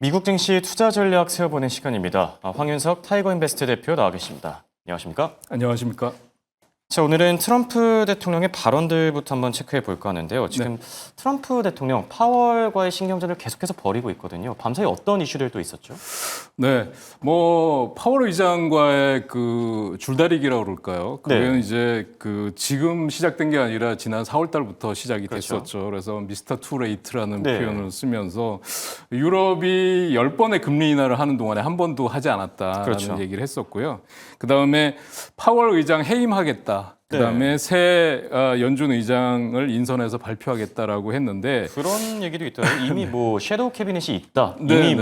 미국 증시 투자 전략 세워보는 시간입니다. 황윤석 타이거인베스트 대표 나와 계십니다. 안녕하십니까? 안녕하십니까? 자, 오늘은 트럼프 대통령의 발언들부터 한번 체크해 볼까 하는데요. 지금 트럼프 대통령 파월과의 신경전을 계속해서 벌이고 있거든요. 밤사이 어떤 이슈들도 있었죠? 네, 파월 의장과의 그 줄다리기라고 그럴까요? 그게 이제 그 지금 시작된 게 아니라 지난 4월 달부터 시작이 됐었죠. 그래서 미스터 투 레이트라는 표현을 쓰면서 유럽이 10번의 금리 인하를 하는 동안에 한 번도 하지 않았다라는 얘기를 했었고요. 그다음에 파월 의장 해임하겠다. 그다음에 새 연준 의장을 인선해서 발표하겠다라고 했는데 그런 얘기도 있더라고요. 이미 섀도우 캐비닛이 있다. 이미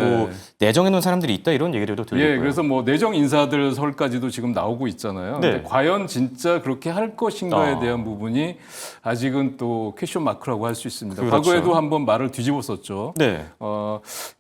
내정해 놓은 사람들이 있다. 이런 얘기들도 들리고요. 예, 그래서 내정 인사들 설까지도 지금 나오고 있잖아요. 근데 과연 진짜 그렇게 할 것인가에 대한 부분이 아직은 또 퀘스천 마크라고 할 수 있습니다. 과거에도 한번 말을 뒤집었었죠.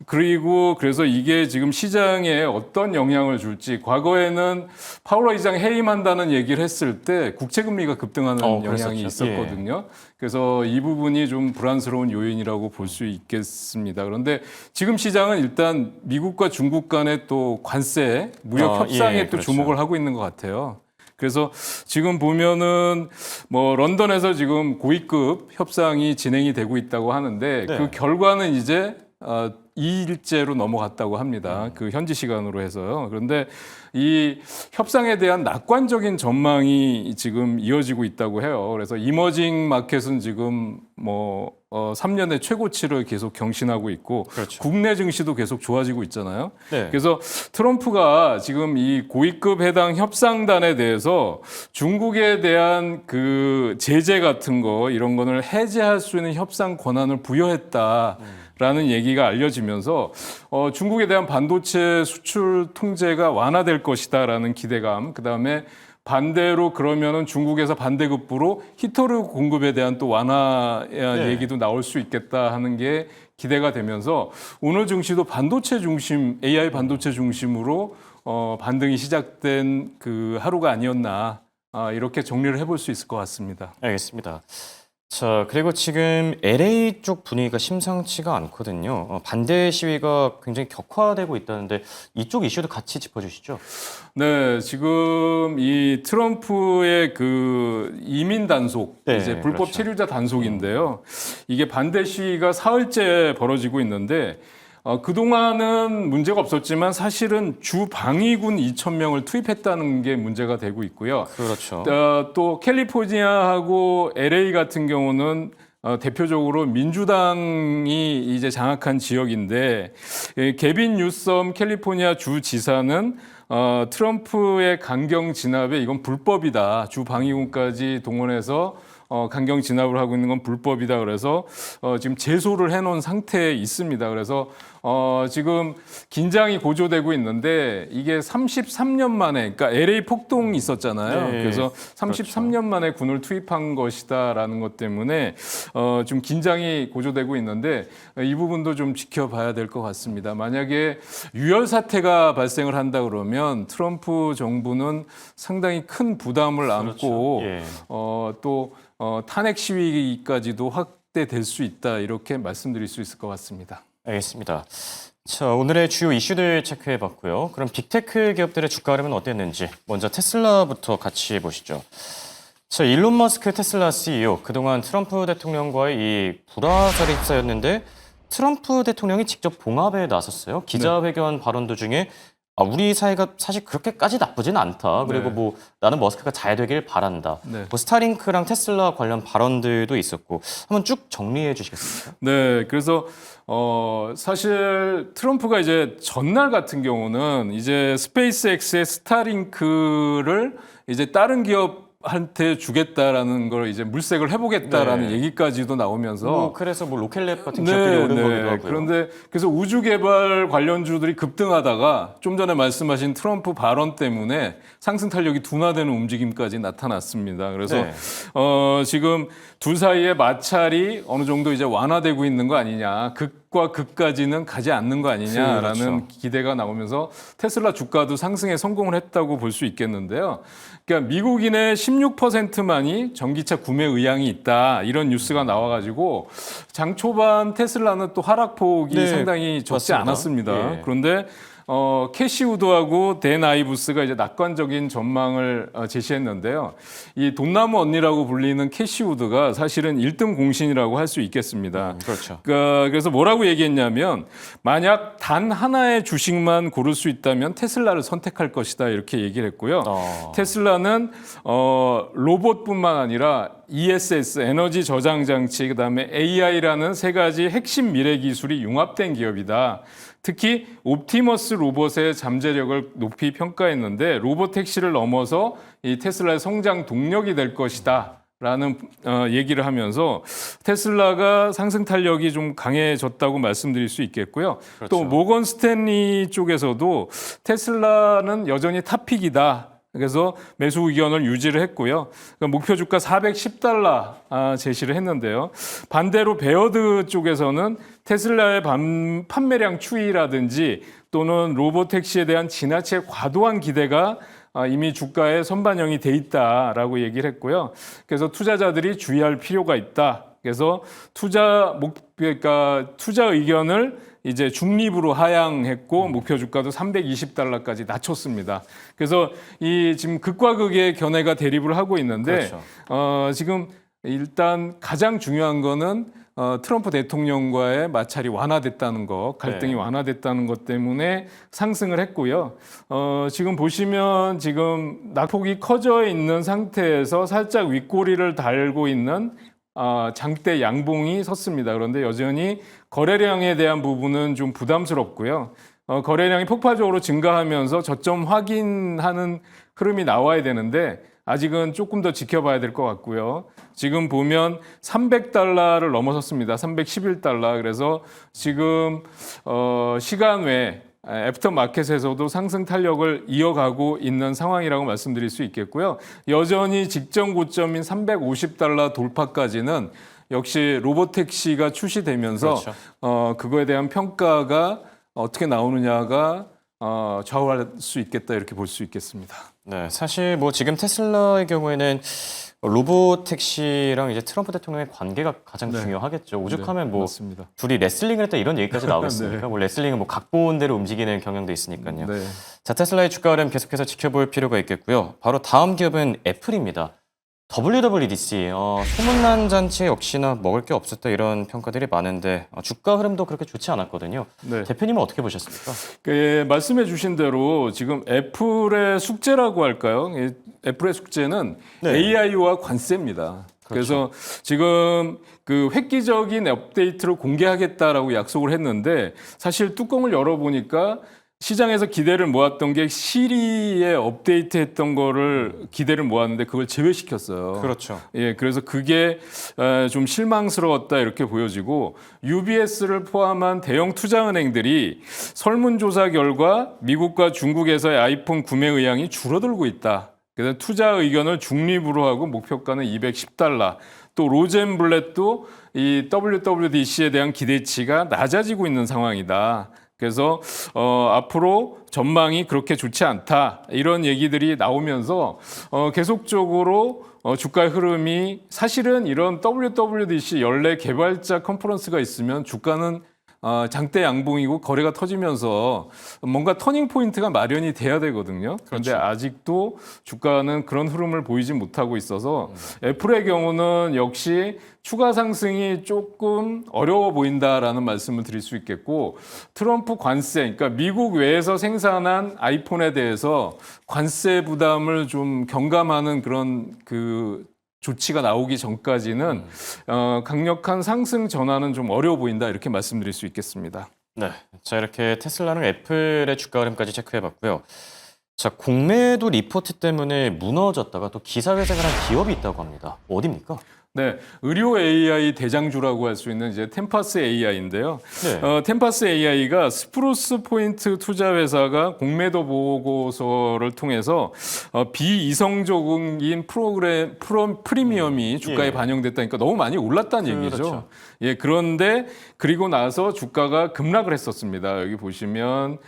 그리고 그래서 이게 지금 시장에 어떤 영향을 줄지, 과거에는 파월 의장 해임한다는 얘기를 했을 때 국채금리가 급등하는 영향이 있었거든요. 그래서 이 부분이 좀 불안스러운 요인이라고 볼 수 있겠습니다. 그런데 지금 시장은 일단 미국과 중국 간의 또 관세, 무역 협상에 또 주목을 하고 있는 것 같아요. 그래서 지금 보면은 런던에서 지금 고위급 협상이 진행이 되고 있다고 하는데 그 결과는 이제 2일째로 넘어갔다고 합니다. 그 현지 시간으로 해서요. 그런데 이 협상에 대한 낙관적인 전망이 지금 이어지고 있다고 해요. 그래서 이머징 마켓은 지금 3년의 최고치를 계속 경신하고 있고 국내 증시도 계속 좋아지고 있잖아요. 그래서 트럼프가 지금 이 고위급 해당 협상단에 대해서 중국에 대한 그 제재 같은 거 이런 거를 해제할 수 있는 협상 권한을 부여했다. 라는 얘기가 알려지면서 중국에 대한 반도체 수출 통제가 완화될 것이다라는 기대감, 그다음에 반대로 그러면은 중국에서 반대급부로 히토류 공급에 대한 또 완화 얘기도 나올 수 있겠다 하는 게 기대가 되면서 오늘 증시도 반도체 중심, AI 반도체 중심으로 반등이 시작된 그 하루가 아니었나 이렇게 정리를 해볼 수 있을 것 같습니다. 알겠습니다. 자, 그리고 지금 LA 쪽 분위기가 심상치가 않거든요. 반대 시위가 굉장히 격화되고 있다는데 이쪽 이슈도 같이 짚어주시죠. 네, 지금 이 트럼프의 그 이민 단속, 이제 불법 체류자 단속인데요. 이게 반대 시위가 사흘째 벌어지고 있는데 그동안은 문제가 없었지만 사실은 주 방위군 2,000명을 투입했다는 게 문제가 되고 있고요. 또 캘리포니아하고 LA 같은 경우는 대표적으로 민주당이 이제 장악한 지역인데 게빈 뉴섬 캘리포니아 주 지사는 트럼프의 강경 진압에 이건 불법이다. 주 방위군까지 동원해서 강경 진압을 하고 있는 건 불법이다. 그래서 지금 제소를 해놓은 상태에 있습니다. 그래서 지금 긴장이 고조되고 있는데 이게 33년 만에, 그러니까 LA 폭동이 있었잖아요. 그래서 33년 만에 군을 투입한 것이다라는 것 때문에 좀 긴장이 고조되고 있는데 이 부분도 좀 지켜봐야 될 것 같습니다. 만약에 유혈 사태가 발생을 한다 그러면 트럼프 정부는 상당히 큰 부담을 안고 또 탄핵 시위까지도 확대될 수 있다 이렇게 말씀드릴 수 있을 것 같습니다. 알겠습니다. 자, 오늘의 주요 이슈들 체크해봤고요. 그럼 빅테크 기업들의 주가 흐름은 어땠는지 먼저 테슬라부터 같이 보시죠. 자, 일론 머스크 테슬라 CEO 그동안 트럼프 대통령과의 이 불화설이 휩싸였는데 트럼프 대통령이 직접 봉합에 나섰어요. 기자회견 발언 도중에 우리 사이가 사실 그렇게까지 나쁘진 않다. 그리고 나는 머스크가 잘 되길 바란다. 스타링크랑 테슬라 관련 발언들도 있었고 한번 쭉 정리해 주시겠습니까? 네, 그래서 사실 트럼프가 이제 전날 같은 경우는 이제 스페이스X의 스타링크를 이제 다른 기업한테 주겠다라는 걸 이제 물색을 해보겠다라는 얘기까지도 나오면서 그래서 로켓랩 같은 기업들이 오른 거기도 하고요. 그런데 그래서 우주 개발 관련주들이 급등하다가 좀 전에 말씀하신 트럼프 발언 때문에 상승 탄력이 둔화되는 움직임까지 나타났습니다. 그래서 지금 둘 사이의 마찰이 어느 정도 이제 완화되고 있는 거 아니냐. 극과 극과 극까지는 가지 않는 거 아니냐라는 그렇죠. 기대가 나오면서 테슬라 주가도 상승에 성공을 했다고 볼 수 있겠는데요. 그러니까 미국인의 16%만이 전기차 구매 의향이 있다 이런 뉴스가 나와가지고 장 초반 테슬라는 또 하락폭이 네, 상당히 적지 맞습니다. 않았습니다. 예. 그런데 캐시 우드하고 댄 아이브스가 이제 낙관적인 전망을 제시했는데요. 이 돈나무 언니라고 불리는 캐시 우드가 사실은 1등 공신이라고 할 수 있겠습니다. 그렇죠. 그래서 뭐라고 얘기했냐면 만약 단 하나의 주식만 고를 수 있다면 테슬라를 선택할 것이다 이렇게 얘기를 했고요. 테슬라는 로봇뿐만 아니라 ESS 에너지 저장 장치 그다음에 AI라는 세 가지 핵심 미래 기술이 융합된 기업이다. 특히 옵티머스 로봇의 잠재력을 높이 평가했는데 로봇 택시를 넘어서 이 테슬라의 성장 동력이 될 것이다. 라는 얘기를 하면서 테슬라가 상승 탄력이 좀 강해졌다고 말씀드릴 수 있겠고요. 그렇죠. 또 모건 스탠리 쪽에서도 테슬라는 여전히 탑픽이다. 그래서 매수 의견을 유지를 했고요. 목표 주가 410달러 제시를 했는데요. 반대로 베어드 쪽에서는 테슬라의 판매량 추이라든지 또는 로봇 택시에 대한 지나치게 과도한 기대가 이미 주가에 선반영이 돼 있다라고 얘기를 했고요. 그래서 투자자들이 주의할 필요가 있다. 그래서 그러니까 투자 의견을 이제 중립으로 하향했고 목표 주가도 320달러까지 낮췄습니다. 그래서 이 지금 극과 극의 견해가 대립을 하고 있는데 그렇죠. 지금 일단 가장 중요한 거는 트럼프 대통령과의 마찰이 완화됐다는 것, 갈등이 완화됐다는 것 때문에 상승을 했고요. 지금 보시면 지금 낙폭이 커져 있는 상태에서 살짝 윗꼬리를 달고 있는 장대 양봉이 섰습니다. 그런데 여전히 거래량에 대한 부분은 좀 부담스럽고요. 거래량이 폭발적으로 증가하면서 저점 확인하는 흐름이 나와야 되는데 아직은 조금 더 지켜봐야 될 것 같고요. 지금 보면 300달러를 넘어섰습니다. 311달러. 그래서 지금 시간 외에 애프터 마켓에서도 상승 탄력을 이어가고 있는 상황이라고 말씀드릴 수 있겠고요. 여전히 직전 고점인 350달러 돌파까지는 역시 로봇택시가 출시되면서 그렇죠. 그거에 대한 평가가 어떻게 나오느냐가 좌우할 수 있겠다 이렇게 볼 수 있겠습니다. 네, 사실 뭐 지금 테슬라의 경우에는 로봇 택시랑 이제 트럼프 대통령의 관계가 가장 중요하겠죠. 오죽하면 뭐 맞습니다. 둘이 레슬링을 했다 이런 얘기까지 나오겠습니까? 뭐 레슬링은 뭐 각본 대로 움직이는 경향도 있으니까요. 자, 테슬라의 주가 흐름 계속해서 지켜볼 필요가 있겠고요. 바로 다음 기업은 애플입니다. WWDC, 소문난 잔치 역시나 먹을 게 없었다 이런 평가들이 많은데 주가 흐름도 그렇게 좋지 않았거든요. 대표님은 어떻게 보셨습니까? 말씀해 주신 대로 지금 애플의 숙제라고 할까요? 애플의 숙제는 AI와 관세입니다. 그래서 지금 그 획기적인 업데이트를 공개하겠다라고 약속을 했는데 사실 뚜껑을 열어보니까 시장에서 기대를 모았던 게 시리에 업데이트했던 거를 기대를 모았는데 그걸 제외시켰어요. 그렇죠. 예, 그래서 그게 좀 실망스러웠다 이렇게 보여지고 UBS를 포함한 대형 투자은행들이 설문조사 결과 미국과 중국에서의 아이폰 구매 의향이 줄어들고 있다. 그래서 투자 의견을 중립으로 하고 목표가는 210달러. 또 로젠블렛도 이 WWDC에 대한 기대치가 낮아지고 있는 상황이다. 그래서 앞으로 전망이 그렇게 좋지 않다 이런 얘기들이 나오면서 계속적으로 주가의 흐름이 사실은 이런 WWDC 연례 개발자 컨퍼런스가 있으면 주가는 장대 양봉이고 거래가 터지면서 뭔가 터닝 포인트가 마련이 돼야 되거든요. 그런데 아직도 주가는 그런 흐름을 보이지 못하고 있어서 애플의 경우는 역시 추가 상승이 조금 어려워 보인다라는 말씀을 드릴 수 있겠고 트럼프 관세, 그러니까 미국 외에서 생산한 아이폰에 대해서 관세 부담을 좀 경감하는 그런 조치가 나오기 전까지는 강력한 상승 전환은 좀 어려워 보인다 이렇게 말씀드릴 수 있겠습니다. 네, 자 이렇게 테슬라랑 애플의 주가 흐름까지 체크해봤고요. 자, 공매도 리포트 때문에 무너졌다가 또 기사회생을 한 기업이 있다고 합니다. 어디입니까? 네, 의료 AI 대장주라고 할 수 있는 이제 템파스 AI인데요. 네. 템파스 AI가 스프루스 포인트 투자 회사가 공매도 보고서를 통해서 비이성적인 프리미엄이 주가에 예. 반영됐다니까 너무 많이 올랐다는 얘기죠. 그렇죠. 예, 그런데 그리고 나서 주가가 급락을 했었습니다. 여기 보시면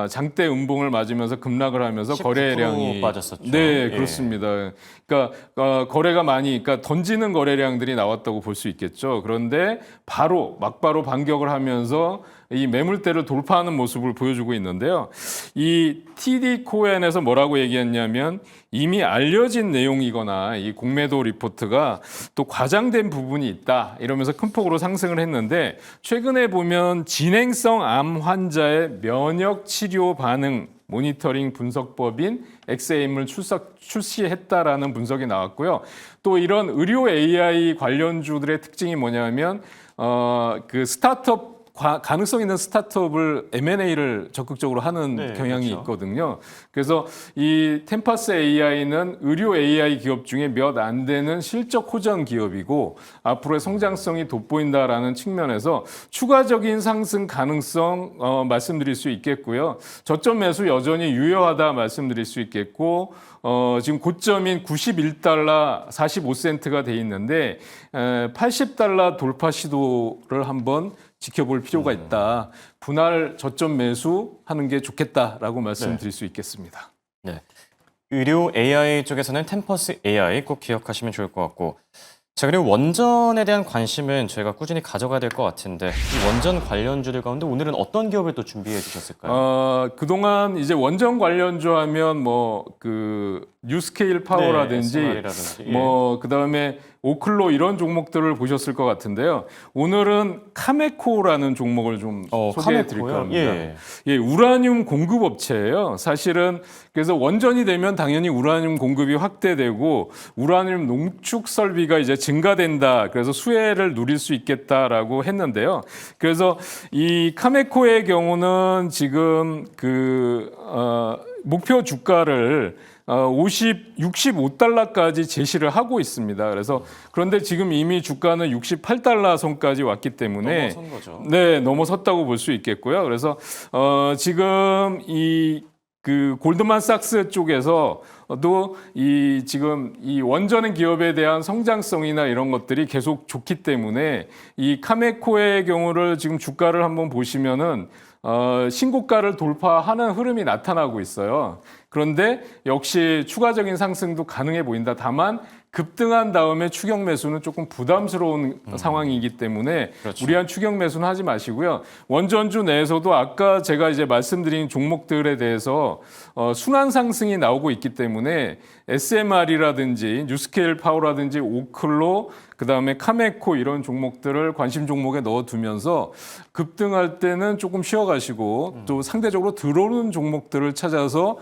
장대 음봉을 맞으면서 급락을 하면서 10% 거래량이 빠졌었죠. 네, 예. 그렇습니다. 그러니까 거래가 많이, 그러니까 던지는 거래량들이 나왔다고 볼 수 있겠죠. 그런데 막바로 반격을 하면서 이 매물대를 돌파하는 모습을 보여주고 있는데요. 이 TD 코엔에서 뭐라고 얘기했냐면 이미 알려진 내용이거나 이 공매도 리포트가 또 과장된 부분이 있다 이러면서 큰 폭으로 상승을 했는데 최근에 보면 진행성 암 환자의 면역 치료 반응 모니터링 분석법인 엑세임을 출시했다라는 분석이 나왔고요. 또 이런 의료 AI 관련주들의 특징이 뭐냐면 그 스타트업 가능성 있는 스타트업을 M&A를 적극적으로 하는 네, 경향이 그렇죠. 있거든요. 그래서 이 템파스 AI는 의료 AI 기업 중에 몇 안 되는 실적 호전 기업이고 앞으로의 성장성이 돋보인다라는 측면에서 추가적인 상승 가능성 말씀드릴 수 있겠고요. 저점 매수 여전히 유효하다 말씀드릴 수 있겠고 지금 고점인 91달러 45센트가 돼 있는데 80달러 돌파 시도를 한번 지켜볼 필요가 있다. 분할 저점 매수하는 게 좋겠다라고 말씀드릴 수 있겠습니다. 네. 의료 AI 쪽에서는 템퍼스 AI 꼭 기억하시면 좋을 것 같고, 자, 그리고 원전에 대한 관심은 저희가 꾸준히 가져가야 될 것 같은데 이 원전 관련주들 가운데 오늘은 어떤 기업을 또 준비해 주셨을까요? 그동안 이제 원전 관련주 하면 뭐 그 뉴스케일 파워라든지 네, SMR이라든지, 뭐 그다음에 오클로 이런 종목들을 보셨을 것 같은데요. 오늘은 카메코라는 종목을 좀 소개해 드릴까 카메코요? 합니다. 예. 예, 우라늄 공급 업체예요. 사실은 그래서 원전이 되면 당연히 우라늄 공급이 확대되고 우라늄 농축 설비가 이제 증가된다. 그래서 수혜를 누릴 수 있겠다라고 했는데요. 그래서 이 카메코의 경우는 지금 목표 주가를 65달러까지 제시를 하고 있습니다. 그래서 그런데 지금 이미 주가는 68달러 선까지 왔기 때문에 넘어선 거죠. 네, 넘어섰다고 볼 수 있겠고요. 그래서 지금 그 골드만삭스 쪽에서도 지금 이 원전 기업에 대한 성장성이나 이런 것들이 계속 좋기 때문에 이 카메코의 경우를 지금 주가를 한번 보시면은 신고가를 돌파하는 흐름이 나타나고 있어요. 그런데 역시 추가적인 상승도 가능해 보인다. 다만 급등한 다음에 추격 매수는 조금 부담스러운 상황이기 때문에 그렇죠. 무리한 추격 매수는 하지 마시고요. 원전주 내에서도 아까 제가 이제 말씀드린 종목들에 대해서 순환 상승이 나오고 있기 때문에 SMR이라든지 뉴스케일 파워라든지 오클로 그다음에 카메코 이런 종목들을 관심 종목에 넣어두면서 급등할 때는 조금 쉬어가시고 또 상대적으로 들어오는 종목들을 찾아서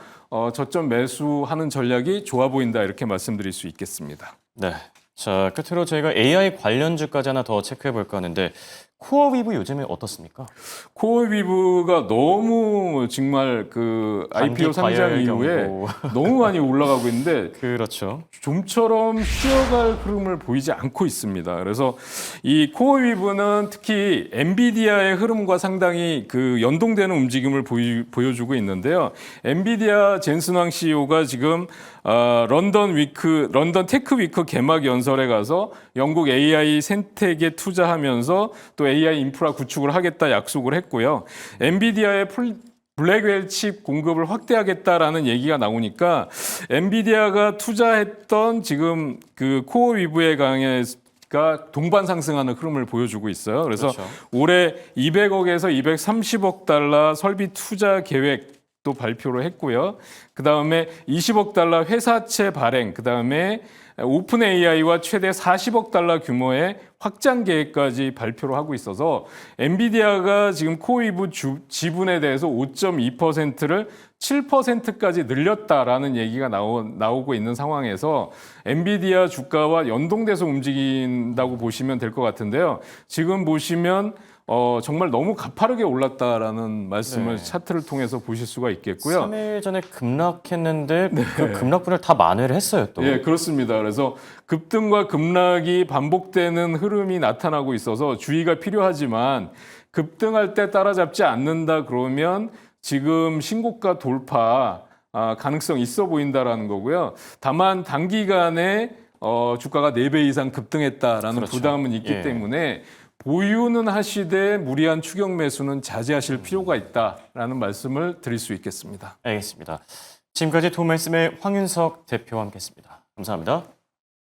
저점 매수하는 전략이 좋아 보인다 이렇게 말씀드릴 수 있겠습니다. 네. 자, 끝으로 저희가 AI 관련주까지 하나 더 체크해 볼까 하는데 코어위브 요즘에 어떻습니까? 코어위브가 너무 정말 그 IPO 상장 이후에 경고. 너무 많이 올라가고 있는데 그렇죠. 좀처럼 쉬어갈 흐름을 보이지 않고 있습니다. 그래서 이 코어위브는 특히 엔비디아의 흐름과 상당히 그 연동되는 움직임을 보여주고 있는데요. 엔비디아 젠슨왕 CEO가 지금 런던 테크 위크 개막 연설에 가서 영국 AI 생태계 투자하면서 또 AI 인프라 구축을 하겠다 약속을 했고요. 엔비디아의 블랙웰 칩 공급을 확대하겠다라는 얘기가 나오니까 엔비디아가 투자했던 지금 그 코어위브에 가 동반 상승하는 흐름을 보여주고 있어요. 그래서 그렇죠. 올해 200억에서 230억 달러 설비 투자 계획도 발표를 했고요. 그다음에 20억 달러 회사채 발행, 그다음에 오픈 AI와 최대 40억 달러 규모의 확장 계획까지 발표를 하고 있어서 엔비디아가 지금 코어위브 지분에 대해서 5.2%를 7%까지 늘렸다라는 얘기가 나오고 있는 상황에서 엔비디아 주가와 연동돼서 움직인다고 보시면 될 것 같은데요. 지금 보시면 정말 너무 가파르게 올랐다라는 말씀을 네. 차트를 통해서 보실 수가 있겠고요. 3일 전에 급락했는데 그 급락분을 다 만회를 했어요, 또. 예, 그렇습니다. 그래서 급등과 급락이 반복되는 흐름이 나타나고 있어서 주의가 필요하지만 급등할 때 따라잡지 않는다 그러면 지금 신고가 돌파 가능성 있어 보인다라는 거고요. 다만 단기간에 주가가 4배 이상 급등했다라는 그렇죠. 부담은 있기 예. 때문에 보유는 하시되 무리한 추격 매수는 자제하실 필요가 있다라는 말씀을 드릴 수 있겠습니다. 알겠습니다. 지금까지 도움 말씀의 황윤석 대표와 함께했습니다. 감사합니다.